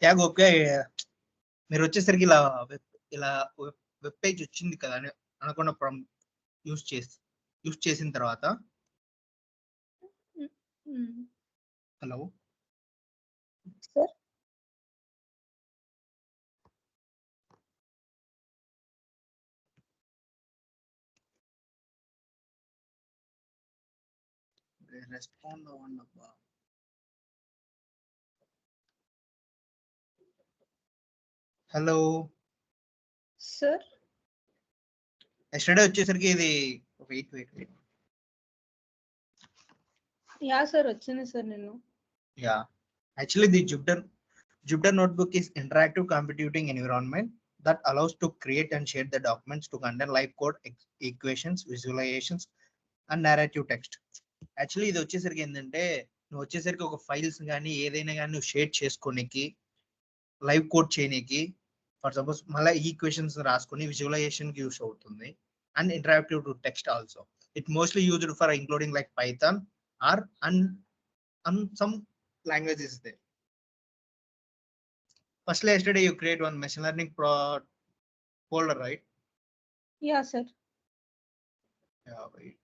Yeah గోప్య, మీరు వచ్చేసరికి ఇలా వెబ్ పేజ్ వచ్చింది కదా అని అనకుండా యూస్ చేసిన తర్వాత హలో సార్ రెస్పాండ్ అవ్వండి అబ్బా. హలో సార్ ఎస్టర్డే వచ్చేసరికి ఇది వెయిట్ యా సార్ వచ్చింది సార్ నేను. Yeah actually the Jupyter Notebook is interactive computing environment that allows to create and share the documents to contain live code, equations, visualizations, and narrative text. Actually ఇది వచ్చేసరికి ఏంటంటే నువ్వు వచ్చేసరికి ఒక files కానీ ఏదైనా కానీ నువ్వు షేర్ చేసుకోనికి, లైవ్ కోడ్ చేయడానికి, ఫర్ సపోజ్ మళ్ళీ ఈక్వేషన్స్ రాసుకొని విజువలైజేషన్ కి యూస్ అవుతుంది. And interactive to text also. It mostly used for including like Python or and some languages there. Firstly, yesterday you create one machine learning folder, right? Yeah, sir. Yeah, wait.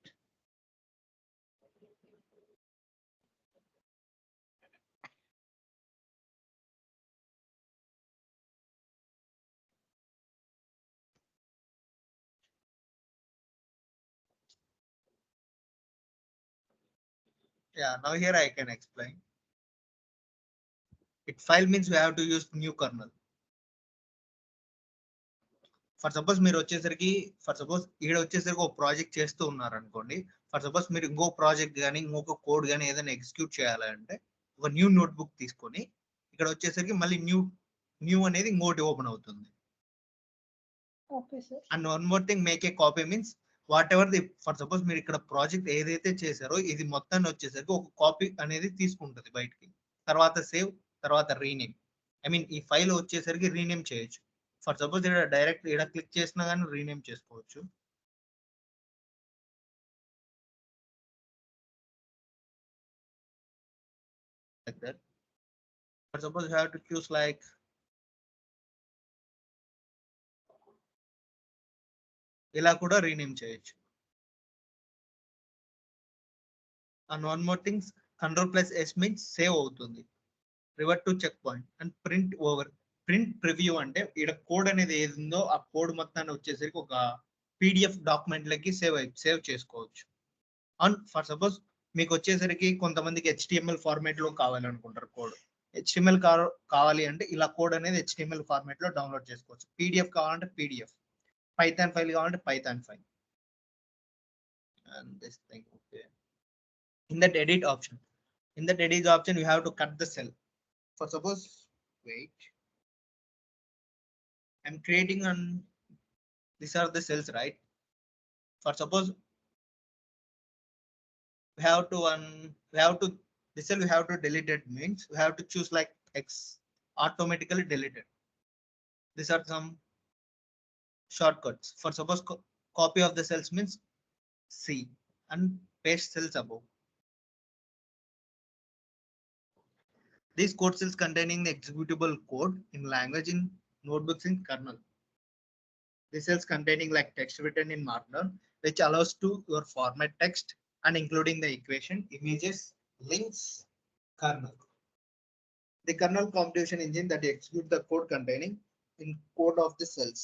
Yeah, now here I can explain. It file means we have to use new kernel. For suppose మీరు వచ్చేసరికి ఈడ వచ్చేసరికి ఒక project చేస్తూ ఉన్నారు అనుకోండి. For suppose మీరు ఇంకో ప్రాజెక్ట్ కానీ ఇంకొక కోడ్ కానీ ఏదైనా ఎగ్జిక్యూట్ చేయాలంటే ఒక న్యూ నోట్బుక్ తీసుకొని ఇక్కడ వచ్చేసరికి మళ్ళీ న్యూ అనేది ఇంకోటి ఓపెన్ అవుతుంది. And one more thing, make a copy means what ever the, for suppose మీరు ఇక్కడ ప్రాజెక్ట్ ఏదైతే చేశారో ఇది మొత్తాన్ని వచ్చేసరికి ఒక కాపీ అనేది తీసుకుంటుంది బయటికి. తర్వాత సేవ్, తర్వాత రీనేమ్. ఐ మీన్ ఈ ఫైల్ వచ్చేసరికి రీనేమ్ చేయొచ్చు. ఫర్ సపోజ్ ఇక్కడ డైరెక్ట్ ఇక్కడ క్లిక్ చేసినా కానీ రీనేమ్ చేసుకోవచ్చు. Like that. For suppose you have to choose like ఇలా కూడా రీనేమ్ చేయొచ్చు. And one more things, Ctrl+S means save అవుతుంది. Revert to check point and print over. Print preview అంటే ఇక్కడ కోడ్ అనేది ఏది ఉందో ఆ కోడ్ మొత్తాన్ని వచ్చేసరికి ఒక PDF డాక్యుమెంట్ లకి సేవ్ చేసుకోవచ్చు. అండ్ ఫర్ సపోజ్ మీకు వచ్చేసరికి కొంతమందికి HTML ఫార్మాట్ లో కావాలనుకుంటారు కోడ్. HTML కావాలి అంటే ఇలా కోడ్ అనేది HTML ఫార్మాట్ లో డౌన్లోడ్ చేసుకోవచ్చు. PDF కావాలంటే PDF, పైథాన్ ఫైల్ కావాలంటే Python file. And this thing, okay. In that edit option, you have to cut the cell. For suppose, wait, I'm creating on, these are the cells, right? For suppose we have to this cell we have to delete it means we have to choose like X, automatically deleted. These are some shortcuts. For suppose copy of the cells means C and paste cells above. These code cells containing the executable code in language in notebooks in kernel. These cells containing like text written in Markdown, which allows to your format text and including the equation, images, links, kernel. The kernel computation engine that executes the code containing in code of the cells.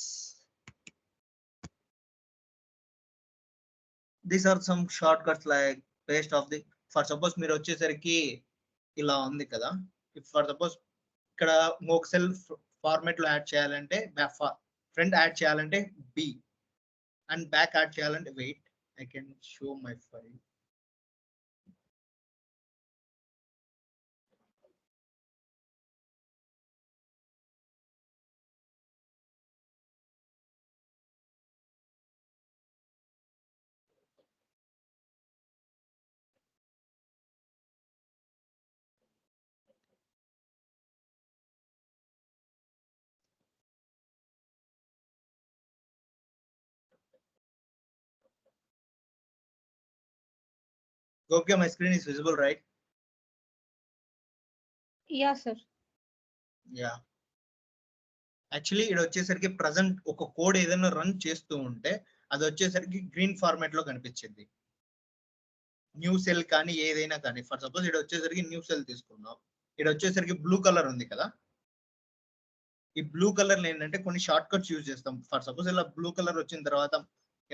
These are some shortcuts like paste of the, for suppose మీరు వచ్చేసరికి ఇలా ఉంది కదా. If for suppose ఇక్కడ ఇంకొక cell format లో add చేయాలంటే front add చేయాలంటే B అండ్ బ్యాక్ యాడ్ చేయాలంటే wait, I can show my file. Gopika, my screen is visible, right? Yeah, sir. Yeah actually ఇది వచ్చేసరికి ప్రజెంట్ ఒక కోడ్ ఏదైనా రన్ చేస్తూ ఉంటే అది వచ్చేసరికి గ్రీన్ ఫార్మాట్ లో కనిపించింది. న్యూ సెల్ కానీ ఏదైనా కానీ ఫర్ సపోజ్ ఇది వచ్చేసరికి న్యూ సెల్ తీసుకున్నాం, ఇది వచ్చేసరికి బ్లూ కలర్ ఉంది కదా, ఈ బ్లూ కలర్ ఏంటంటే కొన్ని షార్ట్ కట్స్ యూజ్ చేస్తాం. ఫర్ సపోజ్ ఇలా బ్లూ కలర్ వచ్చిన తర్వాత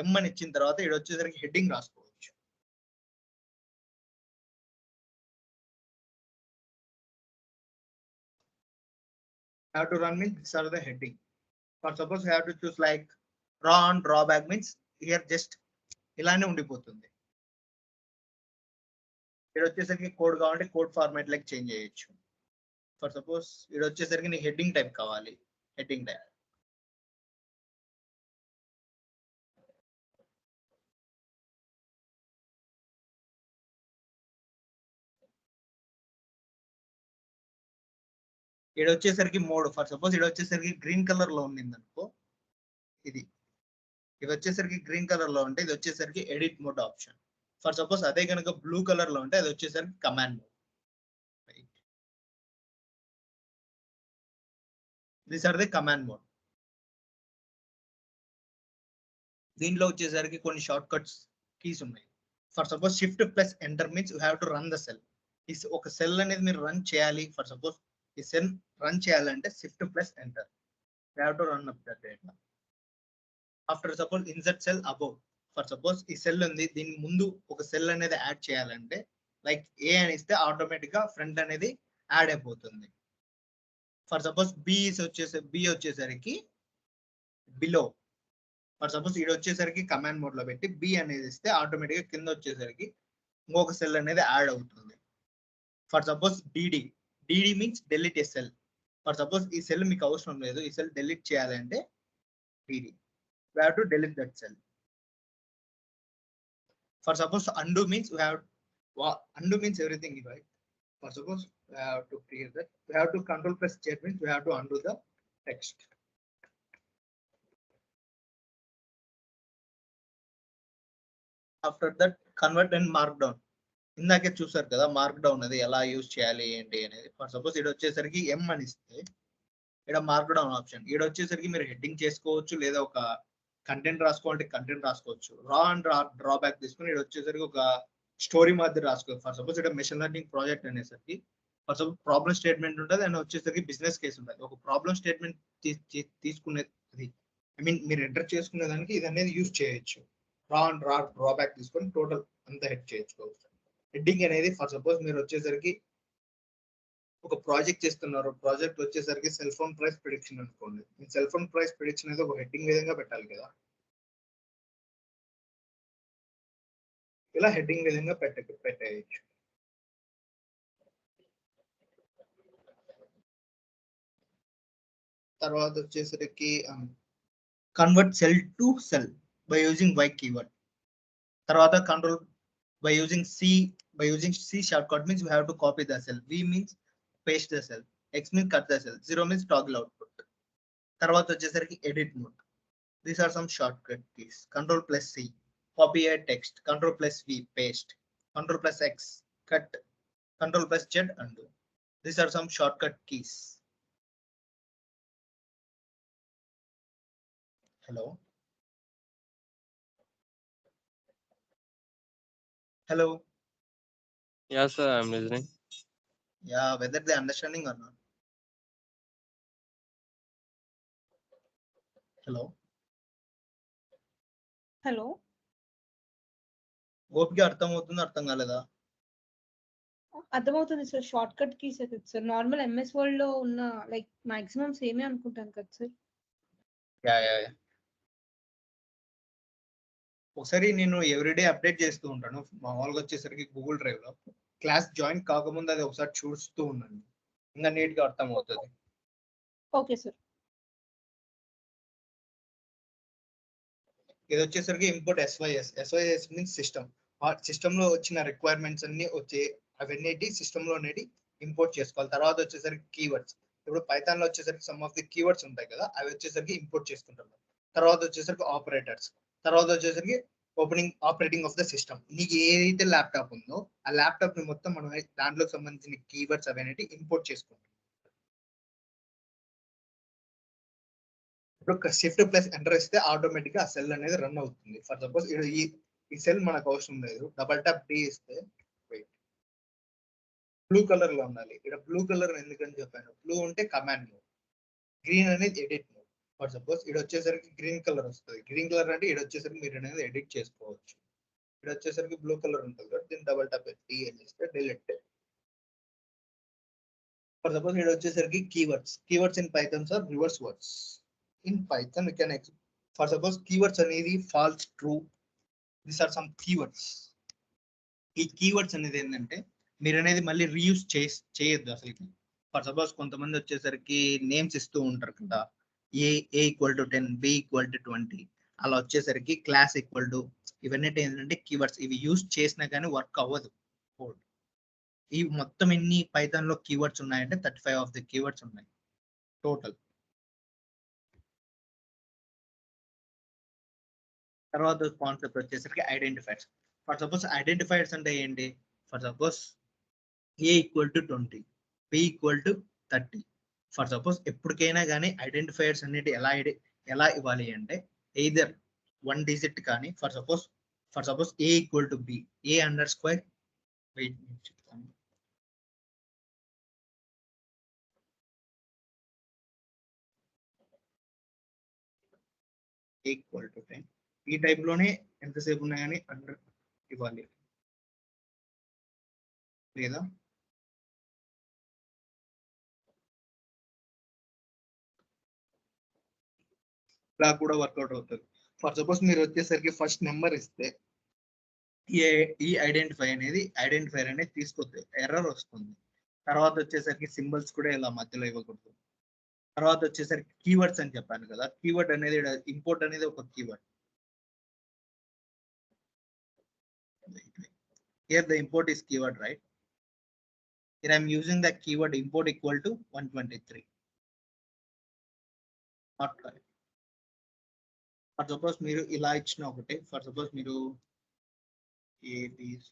ఎం అని ఇచ్చిన తర్వాత ఇది వచ్చేసరికి హెడ్డింగ్ రాసుకోవచ్చు. Have to run means this are the heading. For suppose have to choose like draw on draw back means here just ఇలానే ఉండిపోతుంది. ఇది వచ్చేసరికి కోడ్ కావాలంటే కోడ్ ఫార్మాట్ లైక్ చేంజ్ చేయొచ్చు. ఫర్ సపోజ్ ఇది వచ్చేసరికి నీకు హెడ్డింగ్ టైప్ కావాలి, హెడ్డింగ్ టైప్. ఇది వచ్చేసరికి మోడ్ ఫర్ సపోజ్ ఇది వచ్చేసరికి గ్రీన్ కలర్ లో ఉంది అనుకో, ఇది ఇది వచ్చేసరికి గ్రీన్ కలర్ లో ఉంటే ఇది వచ్చేసరికి edit mode option. For suppose అదే కనుక బ్లూ కలర్ లో ఉంటే అది వచ్చేసరికి command mode. These are the command mode. దీంట్లో వచ్చేసరికి కొన్ని షార్ట్ కట్స్ కీస్ ఉన్నాయి. For suppose shift plus enter means you have to run the cell. ఒక సెల్ అనేది మీరు రన్ చేయాలి. ఫర్ సపోజ్ ఈ సెల్ రన్ చేయాలంటే shift plus enter, you have to run up that data. After suppose insert cell above, for suppose ఈ cell ఉంది దీని ముందు ఒక సెల్ అనేది యాడ్ చేయాలంటే లైక్ ఏ అని ఇస్తే ఆటోమేటిక్ గా ఫ్రంట్ అనేది యాడ్ అయిపోతుంది. ఫర్ సపోజ్ బి వచ్చేసరికి బిలో, ఫర్ సపోజ్ ఇది వచ్చేసరికి కమాండ్ మోడ్ లో పెట్టి బి అనేది ఇస్తే ఆటోమేటిక్ గా కింద వచ్చేసరికి ఇంకొక సెల్ అనేది యాడ్ అవుతుంది. For suppose DD means delete A cell. For suppose ఈ సెల్ మీకు అవసరం లేదు, ఈ సెల్ డెలీట్ చేయాలంటే DD, we have to delete that cell. For suppose undo means undo means everything, right? For suppose we have to create that, we have to control press Z means we have to undo the text. After that convert and markdown. ఇందాకే చూసారు కదా మార్క్డౌన్ అది ఎలా use చేయాలి ఏంటి అనేది. For suppose ఇది వచ్చేసరికి ఎం అని ఇస్తే ఇక్కడ మార్క్డౌన్ ఆప్షన్, ఇక్కడ వచ్చేసరికి మీరు హెడ్డింగ్ చేసుకోవచ్చు లేదా ఒక కంటెంట్ రాసుకోవాలంటే కంటెంట్ రాసుకోవచ్చు. రా అండ్ డ్రాబ్యాక్ తీసుకుని ఇక్కడ వచ్చేసరికి ఒక స్టోరీ మాదిరి రాసుకోవచ్చు. ఫర్ సపోజ్ ఇక్కడ మెషిన్ లెర్నింగ్ ప్రాజెక్ట్ అనేసరికి ఫర్ సపోజ్ ప్రాబ్లమ్ స్టేట్మెంట్ ఉంటుంది అండ్ వచ్చేసరికి బిజినెస్ కేసు ఉంటుంది. ఒక ప్రాబ్లమ్ స్టేట్మెంట్ తీసుకునేది ఐ మీన్ మీరు ఎంటర్ చేసుకునే దానికి ఇది అనేది యూజ్ చేయొచ్చు. రా అండ్ డ్రాబ్యాక్ తీసుకొని టోటల్ అంతా హెడ్ చేసుకోవచ్చు. హెడ్డింగ్ అనేది ఫర్ సపోజ్ మీరు వచ్చేసరికి ఒక ప్రాజెక్ట్ చేస్తున్నారు, ప్రాజెక్ట్ వచ్చేసరికి సెల్ ఫోన్ ప్రైస్ ప్రిడిక్షన్ అనుకోండి, మీ సెల్ ఫోన్ ప్రైస్ ప్రిడిక్షన్ అనేది ఒక హెడ్డింగ్ విధంగా పెట్టాలి కదా, ఇలా హెడ్డింగ్ విధంగా పెట్టేయచ్చు. తర్వాత వచ్చేసరికి convert cell to cell by using Y keyword. తర్వాత control by using C shortcut means you have to copy the cell. V means paste the cell. X means cut the cell. 0 means toggle output. తర్వాత వచ్చేసరికి edit mode. These are some shortcut keys. Control plus C, copy a text. Control plus V, paste. Control plus X, cut. Control plus Z, undo. These are some shortcut keys. Hello. Hello. Yes, sir, I'm listening. Yeah, whether they understanding or not. Hello. Hello గోపికి అర్థం అవుతుంది, అర్థం కాలేదా? అర్థమవుతుంది sir. Short cut keys కదా sir. Normal MS Word లో ఉన్న like maximum సేమే అనుకుంటాను కదా సార్. యా ఒకసారి నేను ఎవ్రీడే అప్డేట్ చేస్తూ ఉంటాను. మామూలుగా వచ్చేసరికి గూగుల్ డ్రైవ్ లో క్లాస్ జాయిన్ కాకముందు అది ఒకసారి చూస్తూ ఉన్నాను, ఇంకా నీట్ గా అర్థం అవుతుంది. Okay sir. ఇది వచ్చేసరికి import SYS means system. System లో వచ్చిన రిక్వైర్మెంట్స్ అన్ని వచ్చే అవన్నీ సిస్టమ్ లో అనేది ఇంపోర్ట్ చేసుకోవాలి. తర్వాత వచ్చేసరికి కీవర్డ్స్, ఇప్పుడు పైథాన్ లో వచ్చేసరికి సమ్ ఆఫ్ ది కీవర్డ్స్ ఉంటాయి కదా, అవి వచ్చేసరికి ఇంపోర్ట్ చేసుకుంటాం. తర్వాత వచ్చేసరికి ఆపరేటర్స్, తర్వాత వచ్చేసరికి ఆపరేటింగ్ ఆఫ్ ద సిస్టమ్. నీకు ఏదైతే ల్యాప్టాప్ ఉందో ఆ ల్యాప్టాప్ ని మొత్తం మనం దాంట్లోకి సంబంధించిన కీవర్డ్స్ అవన్నీ ఇంపోర్ట్ చేసుకుంటాం. ఇప్పుడు షిఫ్ట్ ప్లస్ ఎంటర్ ఇస్తే ఆటోమేటిక్ గా ఆ సెల్ అనేది రన్ అవుతుంది. ఫర్ సపోజ్ ఈ సెల్ మనకు అవసరం లేదు, డబల్ ట్యాప్ డి ఇస్తే బ్లూ కలర్ లో ఉండాలి. ఇక్కడ బ్లూ కలర్ ఎందుకని చెప్పాను, బ్లూ ఉంటే కమాండ్ మోడ్, గ్రీన్ అనేది ఎడిట్ మోడ్. ఫర్ సపోజ్ ఇది వచ్చేసరికి గ్రీన్ కలర్ వస్తుంది. గ్రీన్ కలర్ అంటే ఇది వచ్చేసరికి మీరు అనేది ఎడిట్ చేసుకోవచ్చు. ఇది వచ్చేసరికి బ్లూ కలర్ ఉంటుంది కాబట్టి దీన్ని డబల్ ట్యాప్ డి అని చేస్తే డిలీట్. ఫర్ సపోజ్ ఇది వచ్చేసరికి keywords in Pythons are reverse words. In Python you can for suppose keywords అనేది false, true, these are some keywords. ఈ కీవర్డ్స్ అనేది ఏంటంటే మీరు అనేది మళ్ళీ రీయూజ్ చేయొద్దు అసలు. ఫర్ సపోజ్ కొంతమంది వచ్చేసరికి నేమ్స్ ఇస్తూ ఉంటారు కదా, A equal to 10, B equal to 20, అలా వచ్చేసరికి క్లాస్ ఈక్వల్ టు, ఇవన్నీ ఏంటంటే కీవర్డ్స్. ఇవి యూజ్ చేసినా కానీ వర్క్ అవ్వదు కోడ్. ఈ మొత్తం ఎన్ని పైథాన్ లో కీవర్డ్స్ ఉన్నాయంటే 35 ఆఫ్ ది కీవర్డ్స్ ఉన్నాయి టోటల్. తర్వాత కాన్సెప్ట్ వచ్చేసరికి ఐడెంటిఫైర్స్. ఫర్ సపోజ్ ఐడెంటిఫైర్స్ అంటే ఏంటి, for suppose A equal to 20, B equal to 30. For suppose ఎప్పటికైనా కానీ ఐడెంటిఫైర్స్ అనేవి ఎలా ఇవ్వాలి అంటే ఎయిదర్ 1 డిజిట్ కానీ, for suppose A equal to B, A underscore, wait చెప్తాను, ఈక్వల్ టు 10. ఈ టైప్ లోనే ఎంతసేపు ఉన్నా కానీ అండర్ ఇవ్వాలి, లేదా ఇలా కూడా వర్కౌట్ అవుతుంది. ఫర్ సపోజ్ మీరు వచ్చేసరికి ఫస్ట్ నెంబర్ ఇస్తే ఈ ఐడెంటిఫైర్ అనేది తీసుకొద్దు, ఎర్రర్ వస్తుంది. తర్వాత వచ్చేసరికి సింబల్స్ కూడా ఇలా మధ్యలో ఇవ్వకూడదు. తర్వాత వచ్చేసరికి కీవర్డ్స్ అని చెప్పాను కదా, కీవర్డ్ అనేది ఇంపోర్ట్ అనేది ఒక keyword. Here the import is keyword, right? Here I'm using the keyword import equal to 123. Not correct. For suppose మీరు ఇలా ఇచ్చిన ఒకటి, ఫర్ సపోజ్ మీరు ABC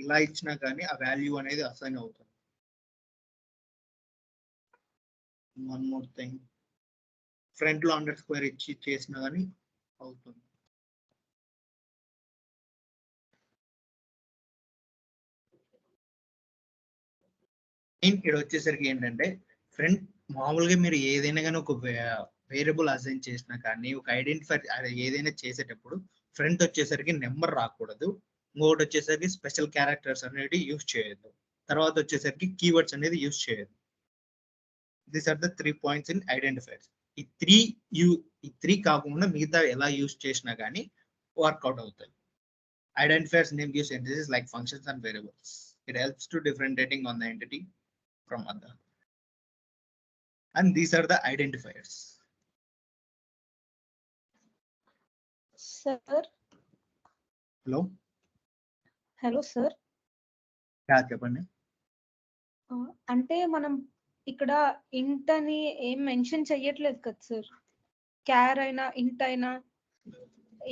ఇలా ఇచ్చినా కానీ ఆ వాల్యూ అనేది అసైన్ అవుతుంది. వన్ మోర్ థింగ్, ఫ్రంట్ లో అండర్ స్క్వేర్ ఇచ్చి చేసినా కానీ అవుతుంది. ఇక్కడ వచ్చేసరికి ఏంటంటే ఫ్రంట్ మామూలుగా మీరు ఏదైనా కానీ ఒక వేరియబుల్ అసైన్ చేసినా కానీ, ఒక ఐడెంటిఫైర్ ఏదైనా చేసేటప్పుడు ఫ్రంట్ వచ్చేసరికి నెంబర్ రాకూడదు. ఇంకొకటి వచ్చేసరికి స్పెషల్ క్యారెక్టర్స్ అనేది యూజ్ చేయొద్దు. తర్వాత వచ్చేసరికి కీవర్డ్స్ అనేది యూజ్ చేయొద్దు. These are the 3 points in identifiers. ఈ త్రీ కాకుండా మిగతా ఎలా యూజ్ చేసినా కానీ వర్కౌట్ అవుతాయి. Identifiers name gives entities like functions and variables. It helps to differentiating on the entity from other. And these are the identifiers. Sir. Hello sir. Yeah, చెప్పండి. అంటే మనం ఇక్కడ ఇంట్ అని ఏం మెన్షన్ చెయ్యట్లేదు కదా సార్, క్యార్ అయినా ఇంట్ అయినా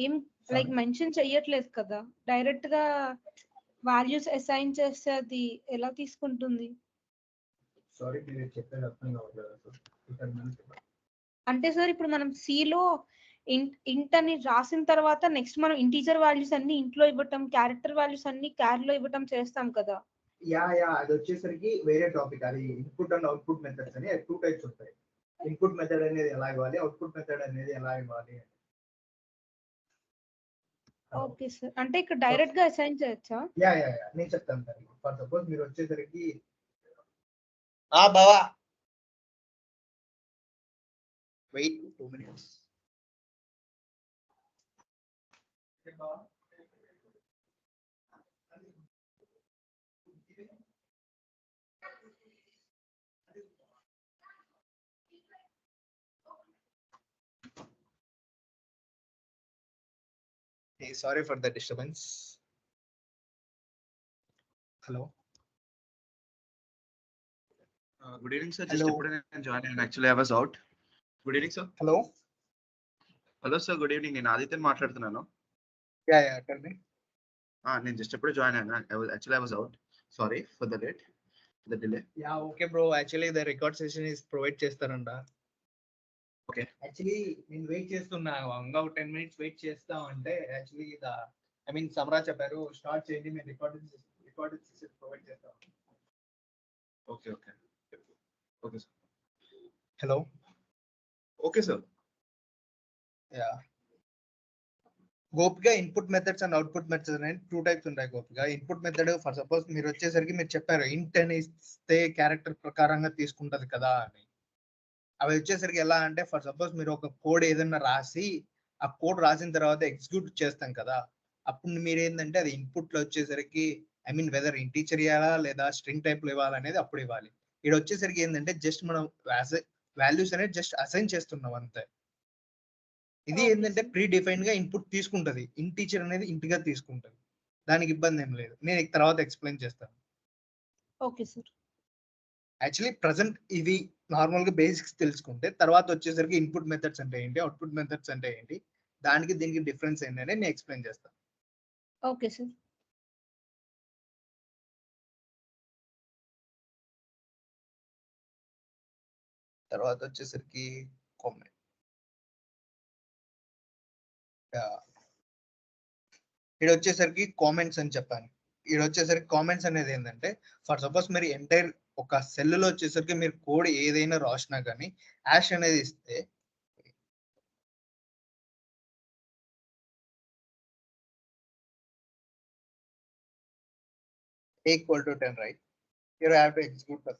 ఏం లైక్ మెన్షన్ చెయ్యట్లేదు కదా, డైరెక్ట్ గా వాల్యూస్ అసైన్ చేస్తే అది ఎలా తీసుకుంటుంది? సారీ మీరు చెప్పేది అర్థం కావట్లేదు. అంటే సార్ ఇప్పుడు మనం సి లో ఇంట్ అని రాసిన తర్వాత నెక్స్ట్ మనం ఇంటీజర్ వాల్యూస్ అన్ని ఇంట్లో ఇవ్వటం, క్యారెక్టర్ వాల్యూస్ అన్ని క్యార్ లో ఇవ్వటం చేస్తాం కదా. యా అది వచ్చేసరికి వేరే టాపిక్. అది ఇన్పుట్ అండ్ అవుట్పుట్ మెథడ్స్ అని 2 టైప్స్ ఉంటాయి. ఇన్పుట్ మెథడ్ అనేది ఎలా ఇవ్వాలి, అవుట్పుట్ మెథడ్ అనేది ఎలా ఇవ్వాలి. ఓకే సార్, అంటే ఇక్కడ డైరెక్ట్ గా అసైన్ చేయొచ్చా? యా నేను చెప్తాను సార్. ఫర్ సపోజ్ మీరు వచ్చేసరికి బావా wait 2 minutes. Hey, sorry for the disturbance. Hello. Good evening, sir. Hello. Just joined. Actually, I was out. Good evening, sir. Hello. Hello, sir. Good evening. నేను ఆదిత్యని మాట్లాడుతున్నాను. Yeah, tell me. నేను just ఎప్పుడు join అయినా. I was out. Sorry for the delay. Yeah, okay bro. Actually the record session is provide చేస్తారంట. Actually నేను wait చేస్తున్నా ఇంకా 10 minutes wait చేస్తాం అంటే యాక్చువల్లీ ఐ మీన్ సమరా చెప్పారు స్టార్ట్ చేయండి మేము రికార్డింగ్ ప్రొవైడ్ చేస్తాం. Okay. Okay, sir. హలో. Okay, sir. యా గోపిగా input methods and output methods అనేది 2 టైప్స్ ఉంటాయి. గోపిగా ఇన్పుట్ మెథడ్ ఫర్ సపోజ్ మీరు వచ్చేసరికి మీరు చెప్పారు ఇంట్ అని ఇస్తే క్యారెక్టర్ ప్రకారంగా తీసుకుంటది కదా అని. అవి వచ్చేసరికి ఎలా అంటే ఫర్ సపోజ్ మీరు ఒక కోడ్ ఏదైనా రాసి ఆ కోడ్ రాసిన తర్వాత ఎగ్జిక్యూట్ చేస్తాం కదా, అప్పుడు మీరు ఏంటంటే అది ఇన్పుట్ లో వచ్చేసరికి ఐ మీన్ వెదర్ ఇంటీజర్ ఇవ్వాలా లేదా స్ట్రింగ్ టైప్ లో ఇవ్వాలనేది అప్పుడు ఇవ్వాలి. ఇక్కడ వచ్చేసరికి ఏంటంటే జస్ట్ మనం వాల్యూస్ అనేది జస్ట్ అసైన్ చేస్తున్నాం అంతే. ఇది Okay, ఏంటంటే sir. ప్రీ డిఫైన్ గా ఇన్పుట్ తీసుకుంటది, ఇంటీజర్ అనేది ఇంటిగా తీసుకుంటది. దానికి ఇబ్బంది ఏం లేదు, నేను తర్వాత ఎక్స్ప్లెయిన్ చేస్తాను. Okay sir. యాక్చువల్లీ ప్రజెంట్ ఇది నార్మల్ గా బేసిక్స్ తెలుసుకుంటే తర్వాత వచ్చేసరికి ఇన్పుట్ మెథడ్స్ అంటే ఏంటి, అవుట్పుట్ మెథడ్స్ అంటే ఏంటి, దానికి దీనికి డిఫరెన్స్ ఏంటనే నేను ఎక్స్ప్లెయిన్ చేస్తాను. Okay sir. తర్వాత వచ్చేసరికి కామెంట్. ఇక్కడ వచ్చేసరికి కామెంట్స్ అని చెప్పాను. ఇక్కడ వచ్చేసరికి కామెంట్స్ అనేది ఏంటంటే ఫర్ సపోజ్ మీరు ఎంటైర్ ఒక సెల్ లో వచ్చేసరికి మీరు కోడ్ ఏదైనా రాసినా కానీ యాష్ అనేది ఇస్తే equal to 10, right? You have to execute the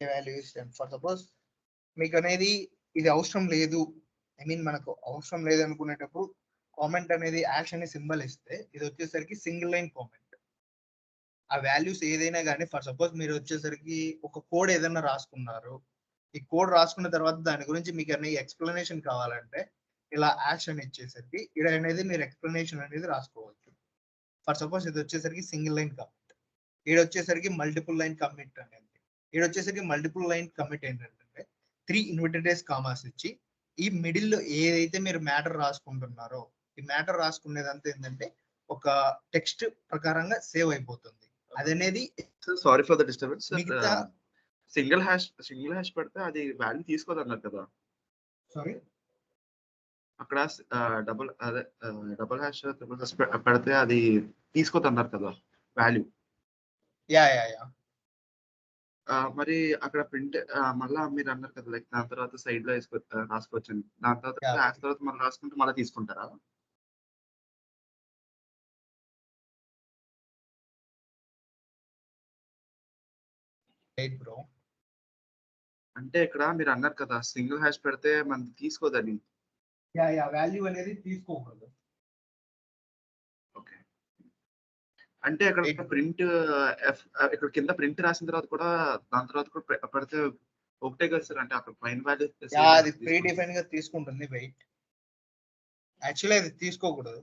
value is 10. For suppose మీకు అనేది ఇది అవసరం లేదు, ఐ మీన్ మనకు అవసరం లేదు అనుకునేటప్పుడు కామెంట్ అనేది యాష్ అనే సింబల్ ఇస్తే ఇది వచ్చేసరికి సింగిల్ లైన్ కామెంట్. ఆ వాల్యూస్ ఏదైనా కానీ ఫర్ సపోజ్ మీరు వచ్చేసరికి ఒక కోడ్ ఏదైనా రాసుకున్నారు, ఈ కోడ్ రాసుకున్న తర్వాత దాని గురించి మీకు అనేది ఎక్స్ప్లెనేషన్ కావాలంటే ఇలా యాష్ అని ఇచ్చేసరికి ఇక్కడ అనేది మీరు ఎక్స్ప్లెనేషన్ అనేది రాసుకోవచ్చు. ఫర్ సపోజ్ ఇది వచ్చేసరికి సింగిల్ లైన్ కమిట్, ఇది వచ్చేసరికి మల్టిపుల్ లైన్ కమిట్ అనేది. ఇది వచ్చేసరికి మల్టిపుల్ లైన్ కమిట్ ఏంటంటే 3 ఇన్వర్టెడ్ కామాస్ ఇచ్చి ఈ మిడిల్ లో ఏదైతే మీరు మ్యాటర్ రాసుకుంటున్నారో ఈ మ్యాటర్ రాసుకునేదంతా ఏంటంటే ఒక టెక్స్ట్ ప్రకారంగా సేవ్ అయిపోతుంది. అదనేది సారీ ఫర్ ద డిస్టర్బెన్స్. మిగతా సింగిల్ హ్యాష్ పెడితే అది వాల్యూ తీసుకోదు అన్నారు కదా. సారీ అక్కడ డబుల్ హ్యాష్ పెడితే అది తీసుకోదు అన్నారు కదా వాల్యూ. యా మరి అక్కడ ప్రింట్ మళ్ళా మీరు అన్నారు కదా లైక్ దాని తర్వాత సైడ్ లో రాసుకోవచ్చు. దాని తర్వాత Yeah. హ్యాష్ తర్వాత మళ్ళీ రాసుకుంటే మళ్ళీ తీసుకుంటారా? Right bro. అంటే ఇక్కడ మీరు అన్నారు కదా సింగిల్ హ్యాష్ పెడితే మనకి తీసుకోదని. యా వాల్యూ అనేది తీసుకోకూడదు. ఓకే, అంటే అక్కడ ప్రింట్ ఇక్కడ కింద ప్రింట్ రాసిన తర్వాత కూడా దాని తర్వాత కూడా పెడితే ఒకటే కదా సార్? అంటే అక్కడ పైన వాల్యూ అది ప్రీ డిఫైన్ గా తీసుకుంటుంది వెయిట్. యాక్చువల్లీ అది తీసుకోకూడదు.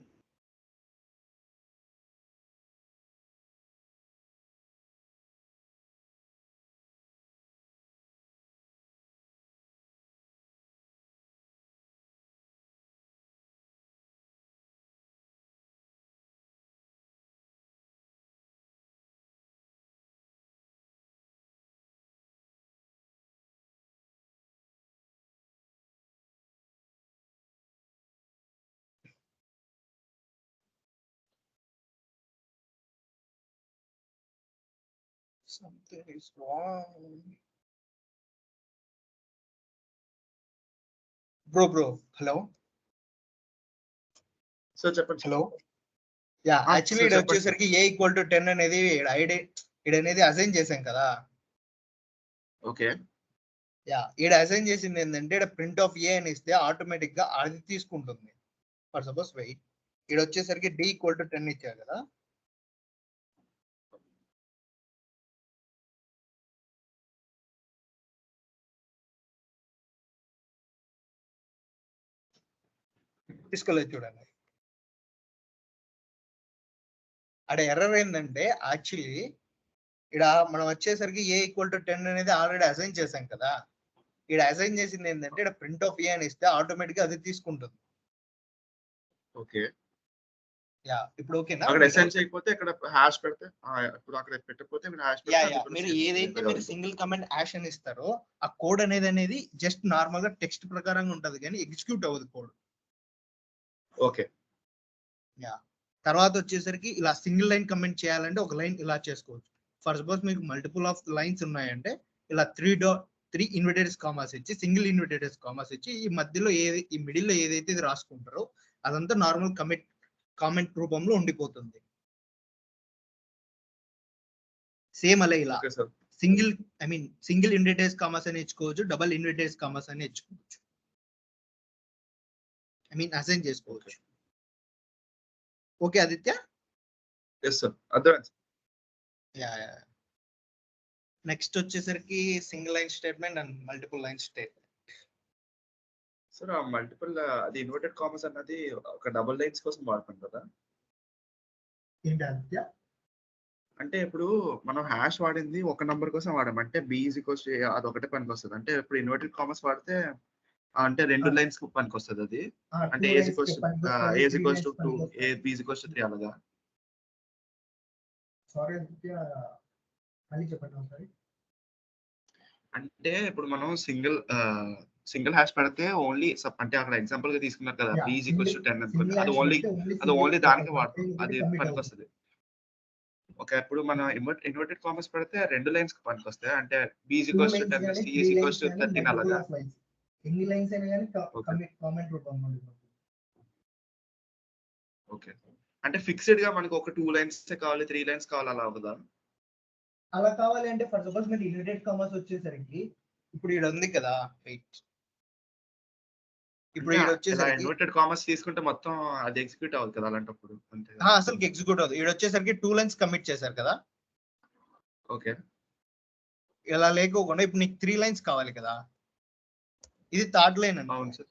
Something is wrong. Bro. Hello. Sir చెప్పండి. హలో. యా Ah, యాక్చువల్లీ sir, ఇది చెప్పండి. వచ్చేసరికి A=10 అనేది ఇది అనేది అసైన్ చేసాం కదా. ఓకే, యా ఈడ అసైన్ చేసింది ఏంటంటే ఇక్కడ ప్రింట్ ఆఫ్ ఏ అని ఇస్తే ఆటోమేటిక్ గా అది తీసుకుంటుంది. ఫర్ సపోజ్ వెయిట్ ఇక్కడ వచ్చేసరికి D=10 ఇచ్చారు కదా. తీసుకోలేదు చూడండి. అక్కడ ఎర్రర్ ఏంటంటే యాక్చువల్లీ ఇక్కడ మనం వచ్చేసరికి A=10 అనేది ఆల్రెడీ అసైన్ చేసాం కదా. ఇక్కడ అసైన్ చేసింది ఏంటంటే ఇక్కడ ప్రింట్ ఆఫ్ ఏ అని ఇస్తే ఆటోమేటిక్ గా అది తీసుకుంటుంది. ఓకే. యా ఇప్పుడు ఓకేనా? అక్కడ ఎసెన్స్ అయిపోతే ఇక్కడ హ్యాష్ పెడితే ఇప్పుడు అక్కడ పెట్టకపోతే ఇక్కడ హ్యాష్ యా యా మీరు ఏదైతే మీరు సింగిల్ కమెంట్ యాష్ అని ఇస్తారో ఆ కోడ్ అనేది జస్ట్ నార్మల్ గా టెక్స్ట్ ప్రకారంగా ఉంటది కానీ ఎగ్జిక్యూట్ అవ్వదు కోడ్. ఓకే. యా తర్వాత వచ్చేసరికి ఇలా సింగిల్ లైన్ కమెంట్ చేయాలంటే ఒక లైన్ ఇలా చేసుకోవచ్చు. ఫర్ సపోజ్ మీకు మల్టిపుల్ ఆఫ్ లైన్స్ ఉన్నాయంటే ఇలా 3 ఇన్వర్టెడ్ కామాస్ ఇచ్చి సింగిల్ ఇన్వర్టెడ్ కామాస్ ఇచ్చి ఈ మధ్యలో ఈ మిడిల్ లో ఏదైతే ఇది రాసుకుంటారో అదంతా నార్మల్ కామెంట్ రూపంలో ఉండిపోతుంది. సేమ్ అలా ఇలా సింగిల్ ఇన్వర్టెడ్ కామాస్ అని ఇచ్చుకోవచ్చు, డబుల్ ఇన్వర్టెడ్ కామాస్ అని ఇచ్చుకోవచ్చు, అసైన్ చేసుకోవచ్చు. ఓకే ఆదిత్య? ఎస్ సార్, అర్థమైంది. యా యా నెక్స్ట్ వచ్చేసరికి single line statement and multiple line statement. Sir ఆ మల్టిపుల్ అది ఇన్వర్టెడ్ కామర్స్ అన్నది ఒక డబుల్ లైన్స్ కోసం వాడతాం కదా? ఏంటి ఆదిత్య? అంటే ఇప్పుడు మనం హ్యాష్ వాడింది ఒక నంబర్ కోసం వాడాం, అంటే బి ఈజ్ ఈక్వల్స్ అది ఒకటే పనికి వస్తుంది. అంటే ఇప్పుడు ఇన్వర్టెడ్ కామర్స్ వాడితే అంటే 2 లైన్స్ పనికి వస్తుంది అది. అంటే A is equals to 2 A B is equals to 3 అలాగా. సారీ ఆదిత్య మళ్ళీ చెప్పండి ఒకసారి. అంటే ఇప్పుడు మనం సింగిల్ హ్యాష్ పెడితే ఓన్లీ అంటే అక్కడ ఎగ్జాంపుల్ గా తీసుకున్నారు కదా, బి ఈజ్ ఈక్వల్స్ టు 10 అనుకోండి, అది ఓన్లీ దానికి వాడతాం, అది పనికి వస్తుంది. ఓకే, ఇప్పుడు మనం ఇన్వర్టెడ్ కామర్స్ పెడితే 2 లైన్స్ కి పనికి వస్తాయి, అంటే B is equals to 10 C is equals to 13 అలాగా. ఎన్ని లైన్స్ అయినా కానీ కామెంట్ రూపంలో ఉంటుంది. ఓకే, అంటే ఫిక్స్డ్ గా మనకు ఒక 2 లైన్స్ కావాలి 3 లైన్స్ కావాలి అలా అవుదా? అలా కావాలి అంటే ఫర్ సపోజ్ మీరు ఇన్వర్టెడ్ కామర్స్ వచ్చేసరికి ఇప్పుడు ఇక్కడ ఉంది కదా, వెయిట్ ఇప్పుడు ఇక్కడ వచ్చేసరికి ఇన్వర్టెడ్ కామర్స్ తీసుకుంటే మొత్తం అది ఎగ్జిక్యూట్ అవ్వదు కదా అలాంటప్పుడు. అంతే అసలు ఎగ్జిక్యూట్ అవ్వదు. ఇక్కడ వచ్చేసరికి 2 లైన్స్ కమిట్ చేశారు కదా. ఓకే, ఇలా లేకోకుండా ఇప్పుడు నీకు 3 లైన్స్ కావాలి కదా, ఇది థర్డ్ లైన్ అండి. అవును సార్.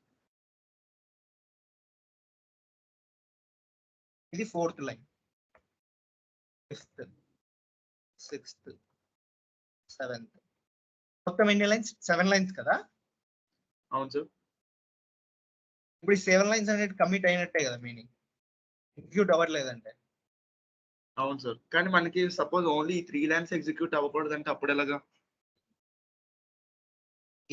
ఇది 4th line, 5th, 6th, 7th, మొత్తం ఎన్ని లైన్స్? 7 లైన్స్ కదా. అవును సార్. ఇప్పుడు ఈ 7 లైన్స్ అనేది కమిట్ అయినట్టే కదా, మీనింగ్ ఎగ్జిక్యూట్ అవ్వట్లేదంటే. అవును సార్, కానీ మనకి సపోజ్ ఓన్లీ 3 లైన్స్ ఎగ్జిక్యూట్ అవ్వకూడదు అంటే అప్పుడు ఎలాగా?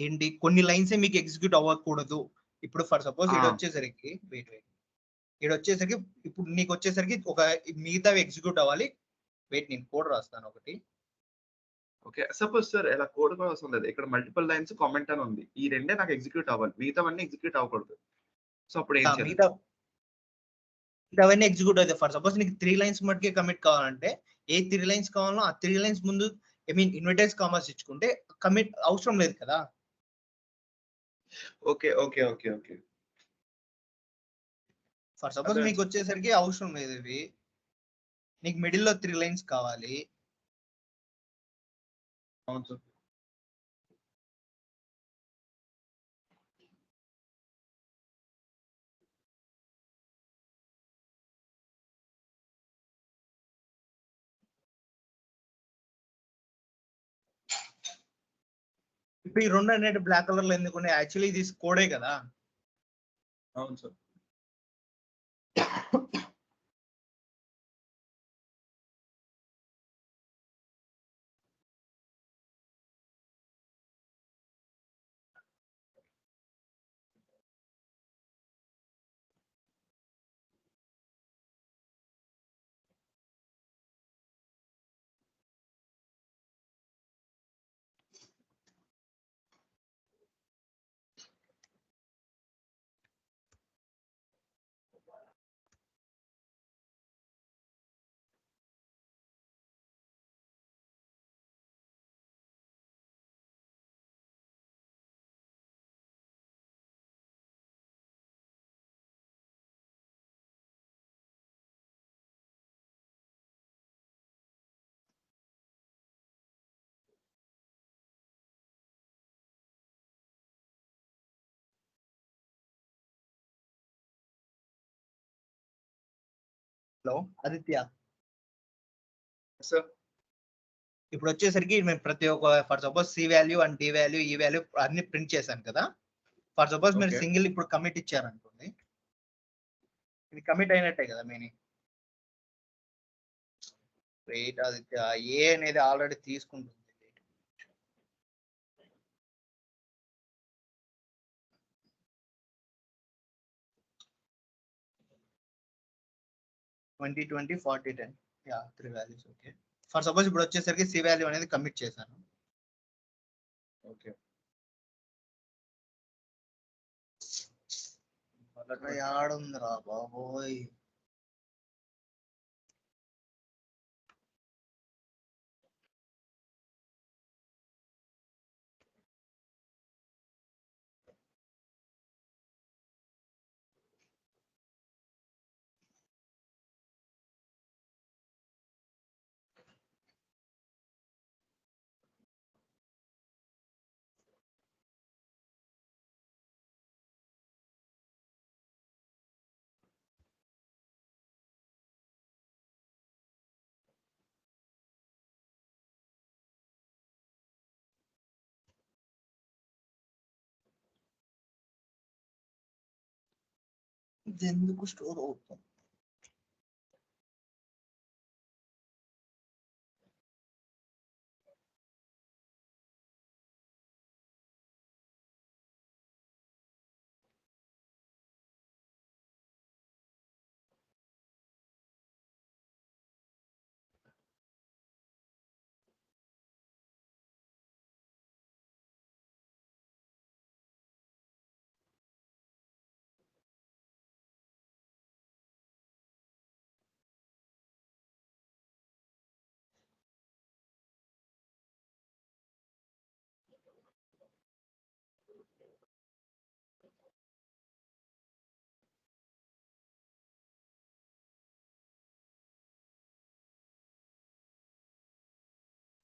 ఏంటి కొన్ని లైన్స్ మీకు ఎగ్జిక్యూట్ అవ్వకూడదు. ఇప్పుడు ఫర్ సపోజ్ ఇది వచ్చేసరికి ఇక్కడ వచ్చేసరికి ఇప్పుడు నీకు వచ్చేసరికి ఒక మిగతావి ఎగ్జిక్యూట్ అవ్వాలి. వెయిట్ నేను కోడ్ రాస్తాను ఒకటి. ఓకే, సపోజ్ సార్ ఇలా కోడ్ కూడా అవసరం లేదు, ఇక్కడ మల్టిపుల్ లైన్స్ కామెంట్ అని ఉంది, ఈ రెండే నాకు ఎగ్జిక్యూట్ అవ్వాలి, మిగతావన్నీ ఎగ్జిక్యూట్ అవ్వకూడదు. సో అప్పుడు ఏం చేయాలి? మిగతావన్నీ ఎగ్జిక్యూట్ అవుతాయి. ఫర్ సపోజ్ నీకు 3 లైన్స్ మటుకే కమిట్ కావాలంటే ఏ 3 లైన్స్ కావాలో ఆ 3 లైన్స్ ముందు ఇన్వర్టెడ్ కామర్స్ ఇచ్చుకుంటే కమిట్ అవసరం లేదు కదా. Okay okay okay okay for suppose మీకు వచ్చేసరికి అవసరం లేదు, ఇవి నీకు మిడిల్ లో 3 లైన్స్ కావాలి. అవును సార్. ఇప్పుడు ఈ 2 అనేది బ్లాక్ కలర్ లో ఎందుకు ఉన్నాయి? యాక్చువల్లీ ఇది కోడే కదా. అవును సార్. హలో ఆదిత్య. సార్ ఇప్పుడు వచ్చేసరికి మేము ప్రతి ఒక్క for suppose C value and D value ఈ వాల్యూ అన్ని ప్రింట్ చేశాను కదా. ఫర్ సపోజ్ మీరు సింగిల్ ఇప్పుడు కమిట్ ఇచ్చారనుకోండి, ఇది కమిట్ అయినట్టే కదా మీనింగ్. వెయిట్ ఆదిత్య, ఏ అనేది ఆల్రెడీ తీసుకుంటుంది. 20, 20, 40, 10. Yeah 3 values. Okay, for suppose ఇప్పుడు వచ్చేసరికి సి వాల్యూ అనేది కమిట్ చేశాను. ఓకే యాడుందిరా బాబోయ్. ఇది ఎందుకు స్టోర్ అవుతుంది?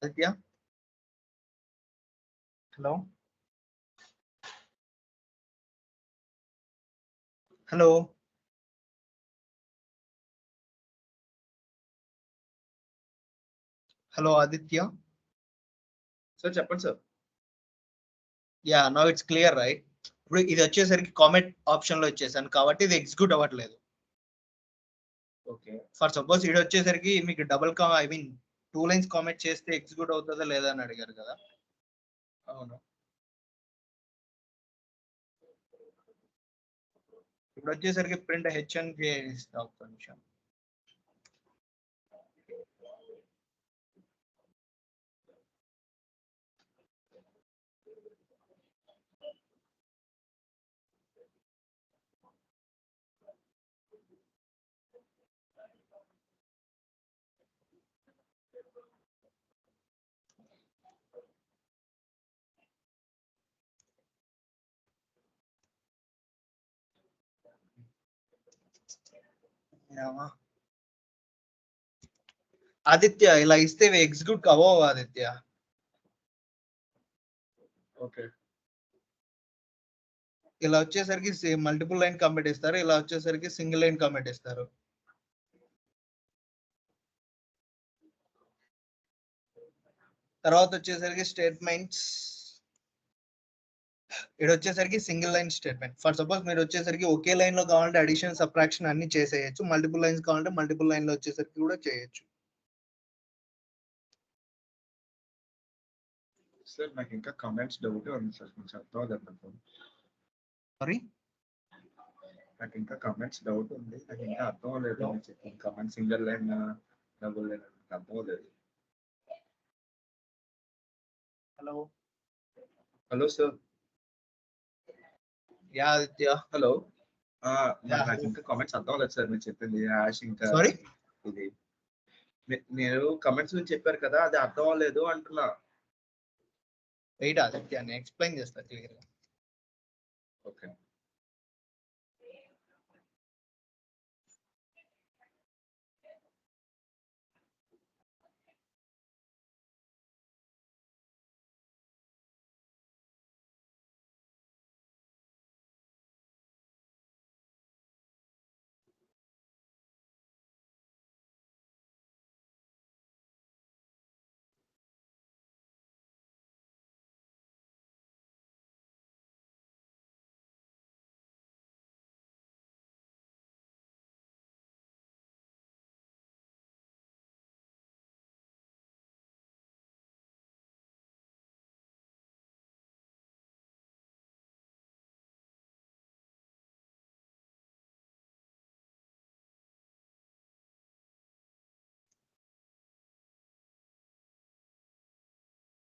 Aditya, hello hello hello Aditya. Sir చెప్పండి sir. Yeah, now it's clear right. ఇప్పుడు ఇది వచ్చేసరికి కామెంట్ ఆప్షన్ లో వచ్చేసాను కాబట్టి ఇది ఎగ్జిక్యూట్ అవ్వట్లేదు. ఓకే ఫర్ సపోజ్ ఇది వచ్చేసరికి మీకు double I mean 2 lines comment చేస్తే ఎగ్జిక్యూట్ అవుతుందా లేదా అని అడిగారు కదా. అవును. ఇప్పుడు వచ్చేసరికి ప్రింట్ హెచ్ఎన్ ఒక్క నిమిషం. ఏమా? ఆదిత్య, ఇలా ఇస్తే ఎగ్జిక్యూట్ అవ్వవు ఆదిత్య. ఓకే ఇలా వచ్చేసరికి మల్టిపుల్ లైన్ కామెంట్ ఇస్తారు, ఇలా వచ్చేసరికి సింగిల్ లైన్ కామెంట్ ఇస్తారు. తర్వాత వచ్చేసరికి స్టేట్మెంట్స్, ఇక్కడ వచ్చేసరికి single line statement. For suppose మీరు వచ్చేసరికి ఒకే లైన్ లో కావాలంటే అడిషన్ సబ్ట్రాక్షన్ అన్ని చేసేయచ్చు, మల్టిపుల్ లైన్స్ కావాలంటే మల్టిపుల్ లైన్ లో వచ్చేసరికి కూడా చేయొచ్చు. సార్ నాకు ఇంకా కమెంట్స్ డౌట్ ఉంది సార్, కొంచెం అర్థం అవుతుంది. సారీ, నాకు ఇంకా కమెంట్స్ డౌట్ ఉంది, నాకు ఇంకా అర్థం అవ్వలేదు. Comment single line double line అర్థం అవ్వలేదు. Hello hello sir. Yeah Aditya. Hello. నాకు ఇంకా కామెంట్స్ అర్థం అవ్వలేదు సార్, మీరు చెప్పింది యాష్ ఇంకా సారీ, ఇది మీరు కమెంట్స్ గురించి చెప్పారు కదా, అది అర్థం అవ్వలేదు అంటున్నా. వెయిట్ ఆదిత్య, నేను ఎక్స్ప్లెయిన్ చేస్తా క్లియర్ గా. ఓకే